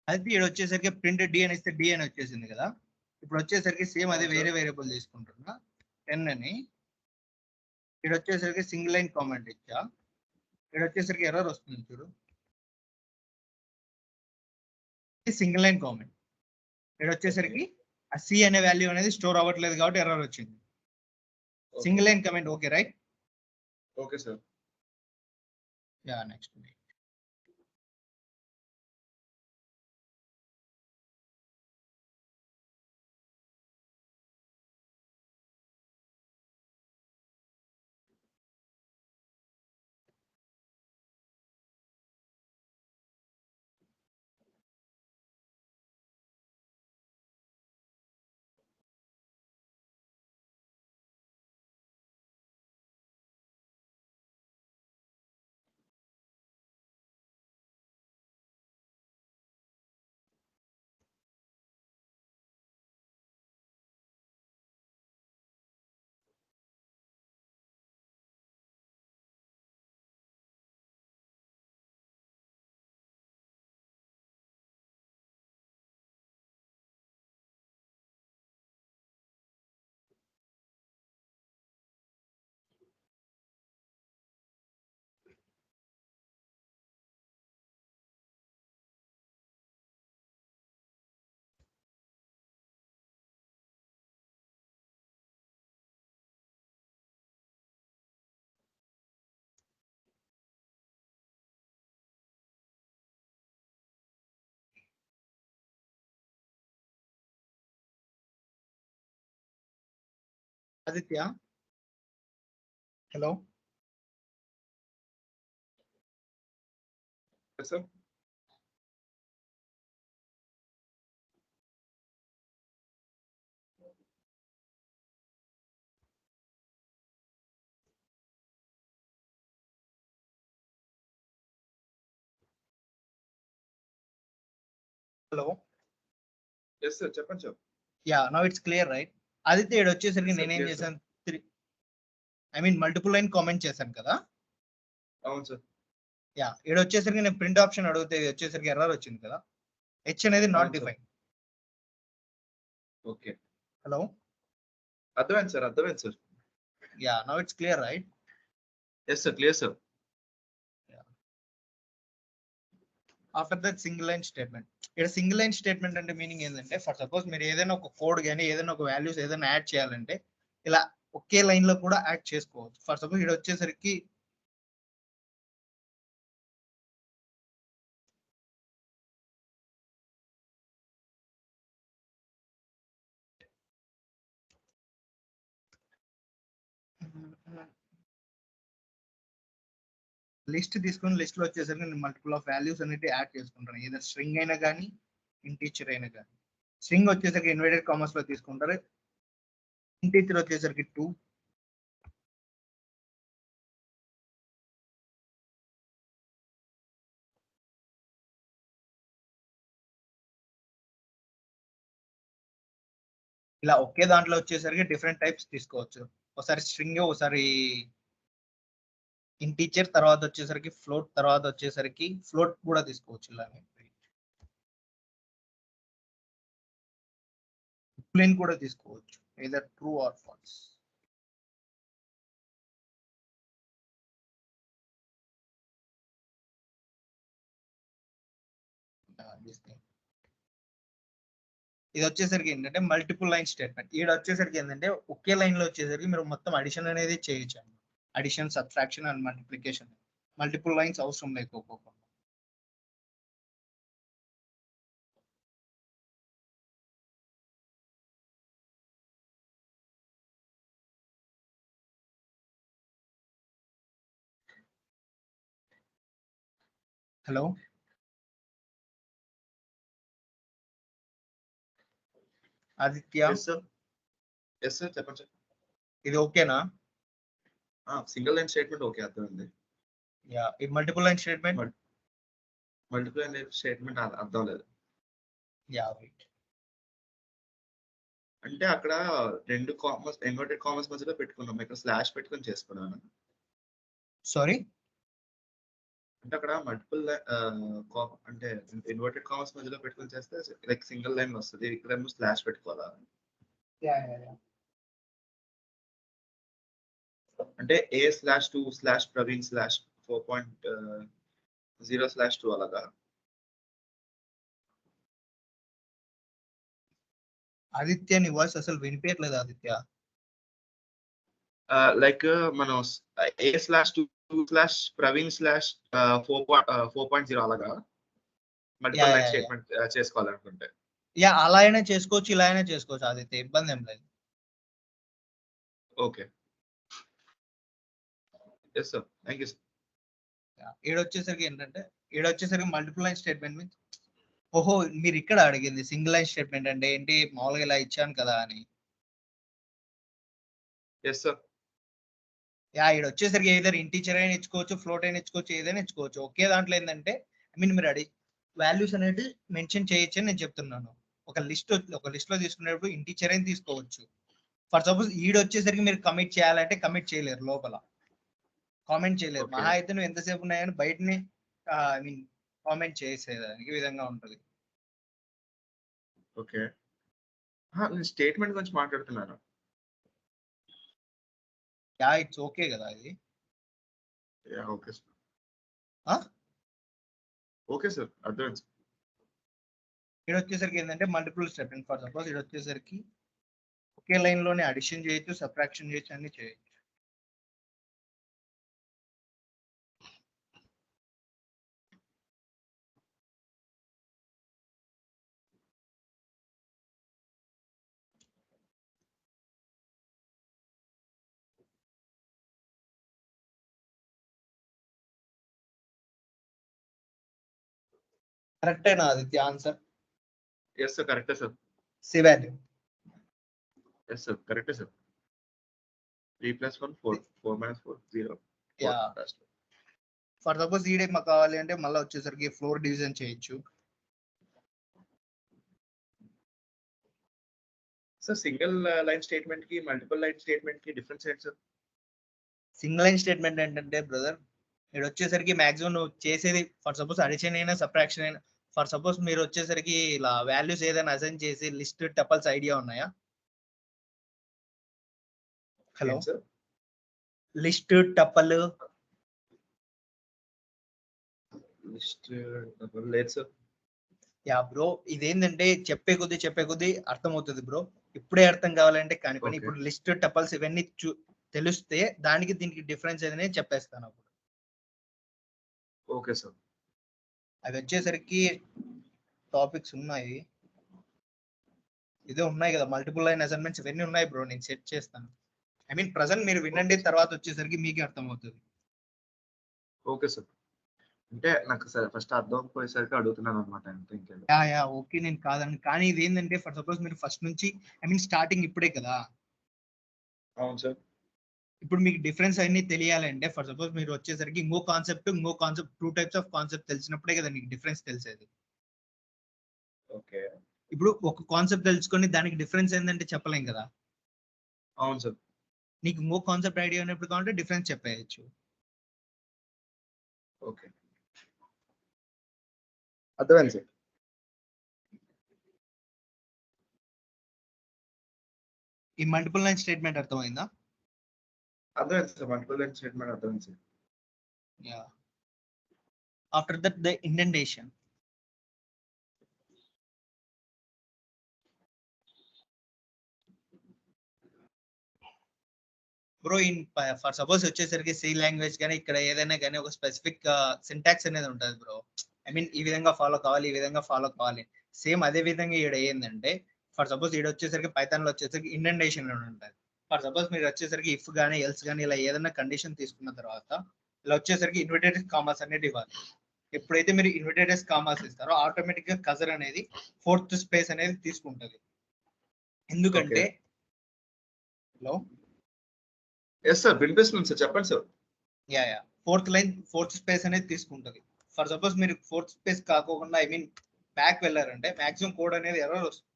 అయితే ఇక్కడ వచ్చేసరికి ప్రింట్ డి అని ఇస్తే డి అని వచ్చేసింది కదా. ఇప్పుడు వచ్చేసరికి సేమ్ అదే వేరే వేరియబుల్ తీసుకుంటున్నా 10 అని. ఇక్కడ వచ్చేసరికి సింగిల్ లైన్ కామెంట్ ఇచ్చా. ఇక్కడ వచ్చేసరికి ఎర్రర్ వస్తుంది చూడు, సింగిల్ లైన్ కామెంట్. ఇక్కడ వచ్చేసరికి ఆ సి అనే వాల్యూ అనేది స్టోర్ అవ్వట్లేదు కాబట్టి ఎర్రర్ వచ్చింది. Single line comment okay right? Okay sir. Yeah next. Aditya hello. Sir hello. Yes sir చెప్పండి sir. Yeah now it's clear right? Aditya ఇక్కడ వచ్చేసరికి Yes, sir, నేనేం clear, sir. చేశాను, I mean multiple line comment చేశాను కదా. అవును సార్. యా ఇక్కడ వచ్చేసరికి నేను ప్రింట్ ఆప్షన్ అడిగితే ఇది వచ్చేసరికి ఎర్రర్ వచ్చింది కదా. హెచ్ అనేది నాట్ అవును, sir. డిఫైన్. Okay, hello. అర్థమైంది sir. Yeah now it's clear right? Yes sir, clear sir. After that single line statement. ఇక్కడ సింగిల్ లైన్ స్టేట్మెంట్ అంటే మీనింగ్ ఏంటంటే, ఫర్ సపోజ్ మీరు ఏదైనా ఒక కోడ్ కానీ ఏదైనా ఒక వాల్యూస్ ఏదైనా యాడ్ చేయాలంటే ఇలా ఒకే లైన్ లో కూడా యాడ్ చేసుకోవచ్చు. ఫర్ సపోజ్ ఇక్కడ వచ్చేసరికి లిస్ట్ తీసుకుని లిస్ట్ లో వచ్చేసరికి నేను మల్టిపుల్ ఆఫ్ వాల్యూస్ అనేది యాడ్ చేసుకుంటాను. ఏదైనా స్ట్రింగ్ అయినా కానీ ఇంటీజర్ అయినా కానీ. స్ట్రింగ్ వచ్చేసరికి ఇన్వర్టెడ్ కామర్స్ లో తీసుకుంటారు, ఇంటీజర్ వచ్చేసరికి 2, ఇలా ఒకే దాంట్లో వచ్చేసరికి డిఫరెంట్ టైప్స్ తీసుకోవచ్చు. ఒకసారి స్ట్రింగ్, ఒకసారి ఇంటీజర్, తర్వాత వచ్చేసరికి ఫ్లోట్, తర్వాత వచ్చేసరికి ఫ్లోట్ కూడా తీసుకోవచ్చు. ఇలానే ప్లేన్ కూడా తీసుకోవచ్చు, either ట్రూ ఆర్ ఫాల్స్. ఇది వచ్చేసరికి ఏంటంటే మల్టిపుల్ లైన్ స్టేట్మెంట్. ఈడ వచ్చేసరికి ఏంటంటే ఒకే లైన్ లో వచ్చేసరికి మీరు మొత్తం అడిషన్ అనేది చేయొచ్చు. Addition, subtraction and multiplication. Multiple lines అవసరం లేకపోకుండా. హలో. ఆదిత్య ఎస్ సార్ చెప్పండి సార్. ఇది ఓకేనా? సింగిల్ లైన్ స్టేట్మెంట్ ఓకే, అర్థమైంది. యా ఈ multiple line statement multiple line statement అర్థం లేదు. Yeah wait. అంటే అక్కడ రెండు కామర్స్ ఇన్వర్టెడ్ కామర్స్ మధ్యలో పెట్టుకున్నాం, ఇక్కడ స్లాష్ పెట్టుకొని చేసుకున్నాను. సారీ, అంటే అక్కడ మల్టిపుల్ అంటే ఇన్వర్టెడ్ కామర్స్ మధ్యలో పెట్టుకొని చేస్తే లైక్ సింగిల్ లైన్ వస్తుంది, ఇక్కడ స్లాష్ పెట్టుకోవాలా? అంటే A/2/Praveen/4.0/2 అలాగా. ఆదిత్య నీ వాయిస్ అసలు వినిపించట్లేదు ఆదిత్య. లైక్ మనం A/2/Praveen/4.0 అలాగా మల్టిపుల్ లైన్ స్టేట్మెంట్ చేసుకోవాలనుకుంటే. యా అలా అయినా చేసుకోవచ్చు, ఇలా అయినా చేసుకోవచ్చు ఆదిత్య, ఇబ్బంది ఏం లేదు. Okay, yes sir, thank you sir. ఈడొచ్చేసరికి ఏంటంటే ఈడొచ్చేసరికి మల్టిపుల్ లైన్ స్టేట్మెంట్ మీన్స్, ఓహో మీరు ఇక్కడ అడిగింది సింగిల్ లైన్ స్టేట్మెంట్ అంటే ఏంటి, మామూలుగా ఇలా ఇచ్చాను కదా అని. Yes sir. యా ఈడ వచ్చేసరికి ఏదైనా ఇంటీజర్ అయినా ఇచ్చుకోవచ్చు, ఫ్లోట్ అయినా ఇచ్చుకోవచ్చు, ఏదైనా ఇచ్చుకోవచ్చు. ఒకే దాంట్లో ఏంటంటే ఐ మీన్ మీరు వాల్యూస్ అనేది మెన్షన్ చేయొచ్చు అని నేను చెప్తున్నాను. ఒక లిస్ట్ లో తీసుకునేటప్పుడు ఇంటీజర్ అయినా తీసుకోవచ్చు. ఫర్ సపోజ్ ఈడ వచ్చేసరికి మీరు కమిట్ చేయాలంటే కమిట్ చేయలేరు, లోపల కామెంట్ చేయలేరు. Okay. మహా అయితే నువ్వు ఎంతసేపు ఉన్నాయని బయటని ఐ మీన్ కామెంట్ చేసేదానికి విధంగా ఉంటుంది. ఓకే, నేను స్టేట్మెంట్ గురించి మాట్లాడుతున్నాను. యా ఇట్స్ ఓకే కదా ఇది. ఓకే సార్, ఓకే సార్, అర్థమైంది సార్. ఇక్కడ వచ్చేసరికి ఏంటంటే మల్టిపుల్ స్టెప్. ఫర్ సపోజ్ ఇక్కడ వచ్చేసరికి ఒకే లైన్ లోనే అడిషన్ చేయొచ్చు, సబ్ట్రాక్షన్ చేయొచ్చు, అన్ని చేయొచ్చు. కరెక్టేనా ఆదిత్య ఆన్సర్? ఎస్ సార్, కరెక్టే sir. C value. Yes sir, కరెక్టే సార్. 3+1 4, 4-4 0. యా ఫర్ సపోజ్ ఈడే మాకు కావాలి అంటే మళ్ళీ వచ్చేసరికి ఫ్లోర్ డివిజన్ చేయొచ్చు. సార్ సింగిల్ లైన్ స్టేట్మెంట్ కి మల్టిపుల్ లైన్ స్టేట్మెంట్ కి డిఫరెన్స్ ఏంటి సార్? సింగిల్ లైన్ స్టేట్మెంట్ ఏంటంటే బ్రదర్, ఇక్కడ వచ్చేసరికి మాక్సిమం నువ్వు చేసేది ఫర్ సపోజ్ అడిషన్ అయినా సబ్ట్రాక్షన్ అయినా, ఫర్ సపోజ్ మీరు వచ్చేసరికి ఇలా వాల్యూస్ ఏదైనా అసైన్ చేసి లిస్ట్ టపల్స్ ఐడియా ఉన్నాయా? హలో, సార్ లిస్ట్ టపల్ లిస్ట్ లేదు సార్. యా బ్రో, ఇదేంటంటే చెప్పే కొద్దీ అర్థమవుతుంది బ్రో. ఇప్పుడే అర్థం కావాలంటే కానీ పని. Okay. ఇప్పుడు లిస్ట్ టపల్స్ ఇవన్నీ తెలిస్తే దానికి దీనికి డిఫరెన్స్ ఏదైనా చెప్పేస్తాను అప్పుడు. Okay sir. అవి వచ్చేసరికి టాపిక్స్ ఉన్నాయి, ఇదే ఉన్నాయి కదా, మల్టిపుల్ లైన్ అసైన్మెంట్స్ ఇవన్నీ ఉన్నాయి బ్రో, నేను సెట్ చేస్తాను. ఐ మీన్ ప్రజెంట్ మీరు వినండి, తర్వాత వచ్చేసరికి మీకే అర్థమవుతుంది. ఓకే సార్, అంటే నాకు సార్ ఫస్ట్ అర్థం పోయేసరికి అడుగుతున్నాను అనమాట. ఇంకేం యా ఓకే, నేను కాదండి, కానీ ఇది ఏంటంటే ఫర్ సపోజ్ మీరు ఫస్ట్ నుంచి ఐ మీన్ స్టార్టింగ్ ఇప్పుడే కదా. అవును సార్. ఇప్పుడు మీకు డిఫరెన్స్ అన్ని తెలియాలంటే ఫర్ సపోజ్ మీరు వచ్చేసరికి ఇంకో కాన్సెప్ట్ 2 టైప్స్ ఆఫ్ కాన్సెప్ట్ తెలిసినప్పుడే కదా మీకు డిఫరెన్స్ తెలిసేది. ఓకే, ఇప్పుడు ఒక కాన్సెప్ట్ తెలుసుకొని దానికి డిఫరెన్స్ ఏంటంటే చెప్పలేం కదా. అవును సార్. నీకు ఇంకో కాన్సెప్ట్ ఐడియా ఉన్నప్పుడు కావాలంటే డిఫరెన్స్ చెప్పేయచ్చు. ఓకే, అర్థమైంది సార్. ఈ మల్టిపుల్ లైన్ స్టేట్మెంట్ అర్థమైందా? అర్థమైంది సార్, మల్టిపుల్ లైన్ స్టేట్మెంట్ అర్థమైంది sir. Yeah after that the indentation. Bro in for suppose వచ్చేసరికి సి లాంగ్వేజ్ కానీ ఇక్కడ ఏదైనా కానీ ఒక స్పెసిఫిక్ సింటాక్స్ అనేది ఉంటుంది బ్రో. ఐ మీన్ ఈ విధంగా ఫాలో కావాలి, ఈ విధంగా ఫాలో కావాలి. సేమ్ అదే విధంగా ఈడ ఏంటంటే ఫర్ సపోజ్ ఈడ వచ్చేసరికి పైథాన్ లో వచ్చేసరికి ఇండెంటేషన్ అని ఉంటుంది. ఫర్ సపోజ్ మీరు వచ్చేసరికి ఇఫ్ కానీ ఎల్స్ కానీ ఇలా ఏదైనా కండిషన్ తీసుకున్న తర్వాత ఇలా వచ్చేసరికి ఇన్వర్టెడ్ కామర్స్ అనేది ఇవ్వాలి. ఎప్పుడైతే మీరు ఇన్వర్టెడ్ కామర్స్ ఇస్తారో ఆటోమేటిక్ గా కజర్ అనేది 4th స్పేస్ అనేది తీసుకుంటది. ఎందుకంటే హలో, ఎస్ సార్, వినిపిస్తుంది సార్, చెప్పండి సార్. యా 4th స్పేస్ అనేది తీసుకుంటది. ఫర్ సపోజ్ మీరు 4th స్పేస్ కాకోకుండా ఐ మీన్ బ్యాక్ వెళ్ళారంటే మాక్సిమం కోడ్ అనేది ఎర్రర్ వస్తుంది.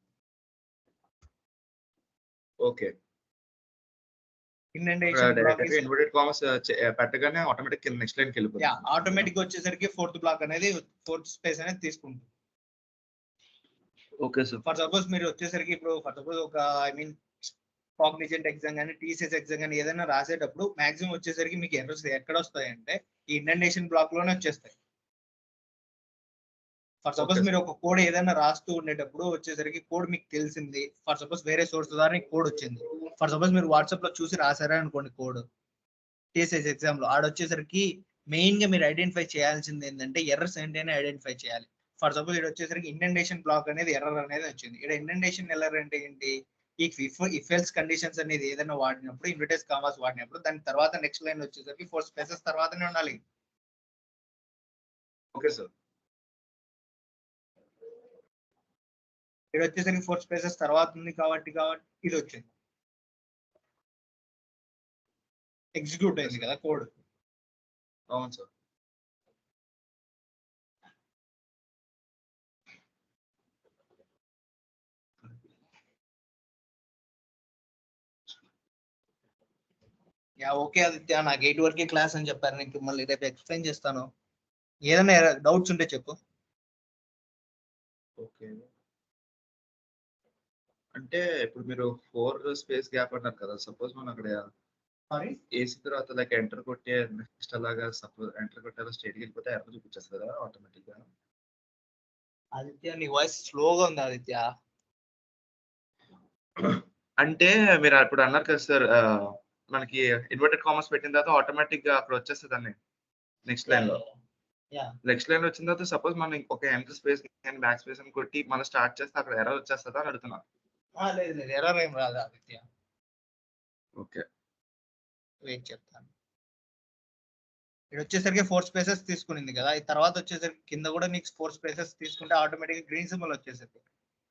Okay, indentation block inverted commas పెట్టగానే ఆటోమేటిక్ కింద నెక్స్ట్ లైన్ కి వెళ్ళిపోతుంది. ఆటోమేటిక్ వచ్చేసరికి ఫోర్త్ బ్లాక్ అనేది ఫోర్త్ స్పేస్ అనేది తీసుకుంటుంది. Okay sir. ఫర్ సపోజ్ మీరు వచ్చేసరికి ఇప్పుడు ఫర్ సపోజ్ ఒక ఐ మీన్ కాగ్నిజెంట్ ఎగ్జామ్ కానీ టీసీఎస్ ఎగ్జామ్ కానీ ఏదైనా రాసేటప్పుడు మాక్సిమం వచ్చేసరికి మీకు ఎర్రర్స్ ఎక్కడ వస్తాయి అంటే ఈ ఇండెంటేషన్ బ్లాక్ లోనే వచ్చేస్తాయి. ఫర్ సపోజ్ మీరు ఒక కోడ్ ఏదైనా రాస్తూ ఉండేటప్పుడు వచ్చేసరికి కోడ్ మీకు తెలిసింది, ఫర్ సపోజ్ వేరే సోర్స్ ద్వారా కోడ్ వచ్చింది, ఫర్ సపోజ్ మీరు వాట్సాప్ లో చూసి రాసారా అనుకోండి కోడ్ టీసీఎస్ ఎగ్జామ్ లో, ఆడొచ్చేసరికి మెయిన్ గా మీరు ఐడెంటిఫై చేయాల్సింది ఏంటంటే ఎర్రర్స్ ఏంటనే ఐడెంటిఫై చేయాలి. ఫర్ సపోజ్ ఇక్కడ వచ్చేసరికి ఇండెంటేషన్ బ్లాక్ అనేది ఎర్రర్ అనేది వచ్చింది. ఇక్కడ ఇండెంటేషన్ ఎర్రర్ అంటే ఏంటి, ఈ ఇఫ్ ఎల్స్ కండిషన్స్ అనేది ఏదైనా వాడినప్పుడు ఇన్వర్టెడ్ కామర్స్ వాడినప్పుడు దాని తర్వాత నెక్స్ట్ లైన్ వచ్చేసరికి 4 స్పేసెస్ తర్వాతనే ఉండాలి. Okay sir. ఇక్కడ వచ్చేసరికి 4 స్పేసెస్ తర్వాత ఉంది కాబట్టి ఇది వచ్చింది, ఎగ్జిక్యూట్ అయింది కదా కోడ్. అవును సార్. యా ఓకే ఆదిత్య, నాకు 8 వరకే క్లాస్ అని చెప్పారు, నీకు మళ్ళీ రేపు ఎక్స్ప్లెయిన్ చేస్తాను. ఏదైనా డౌట్స్ ఉంటే చెప్పు. ఓకే, అంటే ఇప్పుడు మీరు 4 స్పేస్ గ్యాప్ అన్నారు కదా, సపోజ్ మనం అక్కడ సారీ ఏసీ తర్వాత లైక్ ఎంటర్ కొట్టే నెక్స్ట్ అలాగా సపోజ్ ఎంటర్ కొట్టే స్ట్రైట్కి వెళ్ళిపోతే ఎర్ర చూపించేస్తుంది కదా ఆటోమేటిక్ గా. ఆదిత్య నీ వాయిస్ స్లోగా ఉంది ఆదిత్య. అంటే మీరు ఇప్పుడు అన్నారు కదా సార్, మనకి ఇన్వర్టెడ్ కామర్స్ పెట్టిన తర్వాత ఆటోమేటిక్ గా అక్కడ వచ్చేస్తుంది అన్ని నెక్స్ట్ లైన్ లో. నెక్స్ట్ లైన్ వచ్చిన తర్వాత సపోజ్ మనం ఒక ఎంటర్ స్పేస్ కానీ బ్యాక్ స్పేస్ అని కొట్టి మనం స్టార్ట్ చేస్తే అక్కడ ఎర్రర్ వచ్చేస్తుందా అని అడుగుతున్నా. లేదు లేదు ఎర్రర్ ఏం రాదు ఆదిత్య. ఓకే వెయిట్ చెప్తాను. ఇక్కడ వచ్చేసరికి 4 స్పేసెస్ తీసుకునింది కదా, ఈ తర్వాత వచ్చేసరికి కింద కూడా నీకు 4 స్పేసెస్ తీసుకుంటే ఆటోమేటిక్ గ్రీన్ సింబల్ వచ్చేసరికి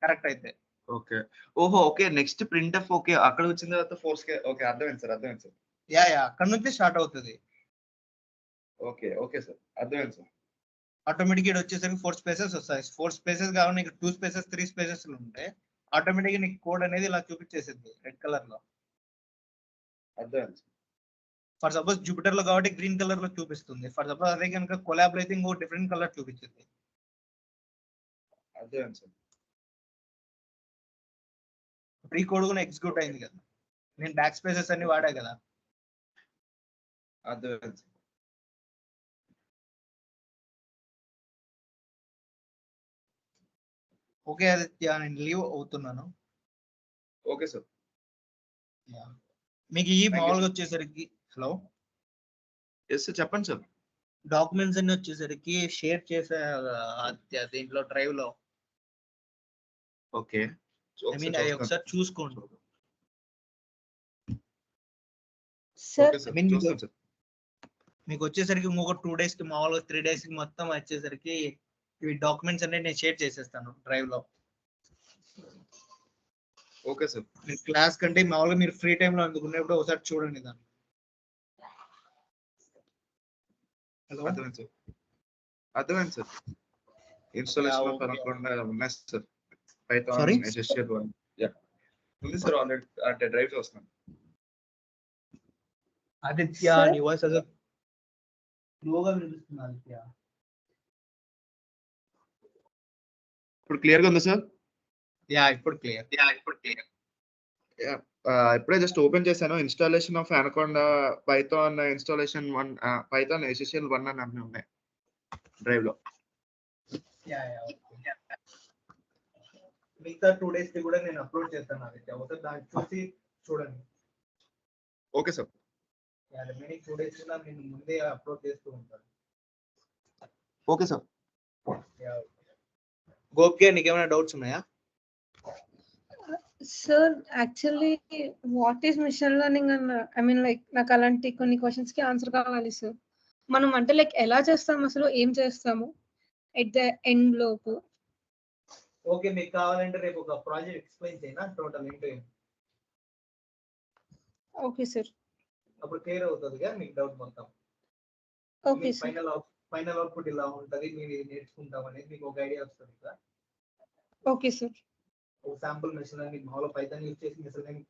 కరెక్ట్ అయితే. ఓకే ఓహో okay next print F okay అక్కడ వచ్చిన తర్వాత ఫోర్స్ ఓకే అర్థమైంది సార్ అర్థమైంది సార్. యా అక్కడ నుంచి స్టార్ట్ అవుతుంది. ఓకే ఓకే సార్ అర్థమైంది సార్. ఆటోమేటిక్ ఇక్కడ వచ్చేసరికి 4 స్పేసెస్ వస్తాయి. 4 స్పేసెస్ కావాలి నీకు 2 స్పేసెస్ 3 స్పేసెస్ ఉంటే ఆటోమేటిక్ నీకు కోడ్ అనేది ఇలా చూపించేసింది రెడ్ కలర్ లో. అర్థమైంది సార్. ఫర్ సపోజ్ జూపిటర్ లో కాబట్టి గ్రీన్ కలర్ లో చూపిస్తుంది, ఫర్ సపోజ్ అదే కనుక కొలాబ్ లో అయితే ఇంకో డిఫరెంట్ కలర్ చూపించింది. అర్థమైంది సార్. ప్రీ కోడ్ కూడా ఎగ్జిక్యూట్ అయింది కదా, నేను బ్యాక్ స్పేసెస్ అన్ని వాడా కదా. అర్థమైంది సార్. ఓకే ఆదిత్య, నేను లీవ్ అవుతున్నాను. Okay sir. మీకు ఈ మామూలుగా వచ్చేసరికి హలో ఎస్ సార్ చెప్పండి సార్. డాక్యుమెంట్స్ అన్ని వచ్చేసరికి షేర్ చేసే ఆదిత్య దీంట్లో డ్రైవ్ లో. ఓకే ఐ మీన్ అది ఒకసారి చూసుకోండి. Sir okay sir I mean, చూస్తాను సార్. మీకు వచ్చేసరికి ఇంకొక 2 days కి మామూలుగా 3 days కి మొత్తం వచ్చేసరికి ఇవి డాక్యుమెంట్స్ అన్ని నేను షేర్ చేసేస్తాను డ్రైవ్ లో. Okay sir. క్లాస్ కంటే మామూలుగా మీరు ఫ్రీ టైమ్ లో అందుకునేప్పుడు ఒకసారి చూడండి దాన్ని. హలో అర్థమైంది సార్ అర్థమైంది సార్. Installation of okay. అనుకుండా ఉన్నాయి sir. Python Sorry? SSL one yeah ఉంది సార్ ఆల్రెడీ అంటే డ్రైవ్ వస్తున్నాను. ఆదిత్య Sir? నీ వాయిస్ అసలు స్లోగా వినిపిస్తుంది ఆదిత్య. ఇప్పుడు క్లియర్ గా ఉంది సార్. యా ఇప్పుడు క్లియర్. ఇప్పుడే జస్ట్ ఓపెన్ చేశాను. Installation of anaconda Python installation 1 Python SSL 1 అని అన్ని ఉన్నాయి డ్రైవ్ లో. యా మిగతా 2 days కి కూడా నేను అప్లోడ్ చేస్తాను ఆదిత్య, ఒకసారి దాన్ని చూసి చూడండి. Okay sir. రిమైనింగ్ 2 days కూడా నేను ముందే అప్లోడ్ చేస్తూ ఉంటాను. Okay sir. గోప్కే నీకేమైనా డౌట్స్ ఉన్నాయా? Sir actually what is machine learning అన్న ఐ మీన్ లైక్ నాకు అలాంటి కొన్ని క్వశ్చన్స్ కి ఆన్సర్ కావాలి సార్. మనం అంటే లైక్ ఎలా చేస్తాము, అసలు ఏం చేస్తాము ఎట్ ద ఎండ్ లోపు? ఓకే మీకు కావాలంటే రేపు ఒక ప్రాజెక్ట్ ఎక్స్ప్లెయిన్ చేయనా టోటల్ ఏంటో. Okay sir. అప్పుడు క్లియర్ అవుతుందిగా మీకు డౌట్ మొత్తం. Okay sir. ఫైనల్ అవుట్పుట్ ఇలా ఉంటది, మీరు ఇది నేర్చుకుంటాం అనేది మీకు ఒక ఐడియా వస్తుంది కదా. Okay sir. ఒక శాంపుల్ మెషిన్ లెర్నింగ్ మామూలు పైథాన్ యూజ్ చేసి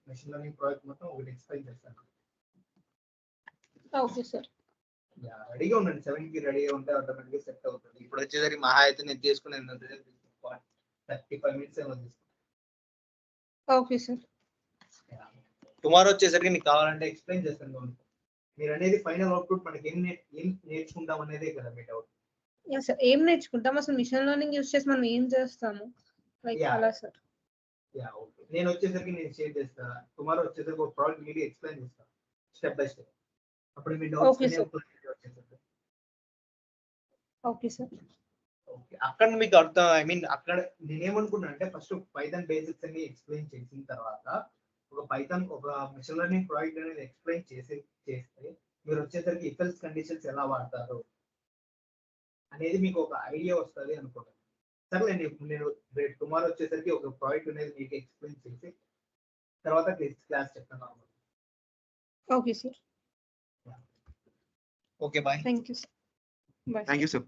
మెషిన్ లెర్నింగ్ ప్రాజెక్ట్ మొత్తం ఒకటి ఎక్స్ప్లెయిన్ చేస్తాను. Okay sir. రెడీగా ఉండండి, 7 కి రెడీగా ఉంటే ఆటోమేటిక్గా సెట్ అవుతుంది. ఇప్పుడు వచ్చేసరికి మహా అయితే నేను తీసుకునేది 35 మినిట్స్ ఏమో తీసుకుంటాను. Okay sir. టుమారో వచ్చేసరికి నీకు కావాలంటే ఎక్స్ప్లెయిన్ చేస్తాను. మీరు అనేది ఫైనల్ అవుట్పుట్ మనకి ఏం నేర్చుకుంటాం అనేదే కదా మీ డౌట్. యా సార్, ఏం నేర్చుకుంటాం అసలు మిషన్ లెర్నింగ్ యూస్ చేసి మనం ఏం చేస్తాము లైక్ Yeah. అలా సార్. ఓకే, నేను వచ్చేసరికి నేను షేర్ చేస్తా. టుమారో వచ్చేసరికి ఒక ప్రాజెక్ట్ మీడియా ఎక్స్ప్లెయిన్ చేస్తాను స్టెప్ బై స్టెప్. అప్పుడు మీ డౌట్స్ Okay, sir. వచ్చేసరికి ఓకే సార్. ఓకే, అక్కడ మీకు అర్థం, ఐ మీన్ అక్కడ నేనేమనుకున్నా అంటే ఫస్ట్ పైథాన్ బేసిక్స్ అన్ని ఎక్స్ప్లెయిన్ చేసిన తర్వాత ఒక పైథాన్ ఒక మిషన్ లెర్నింగ్ ప్రాజెక్ట్ అనేది ఎక్స్ప్లెయిన్ చేస్తే మీరు వచ్చేసరికి ఇఫెల్స్ కండిషన్స్ ఎలా వాడతారు అనేది మీకు ఒక ఐడియా వస్తుంది అనుకుంటాను. సరే, నేను రేపు టుమారో వచ్చేసరికి ఒక ప్రాజెక్ట్ అనేది మీకు ఎక్స్ప్లెయిన్ చేసి తర్వాత క్లాస్ చెప్తాను. Okay sir. Okay, bye. Thank you sir. Bye. Thank you sir.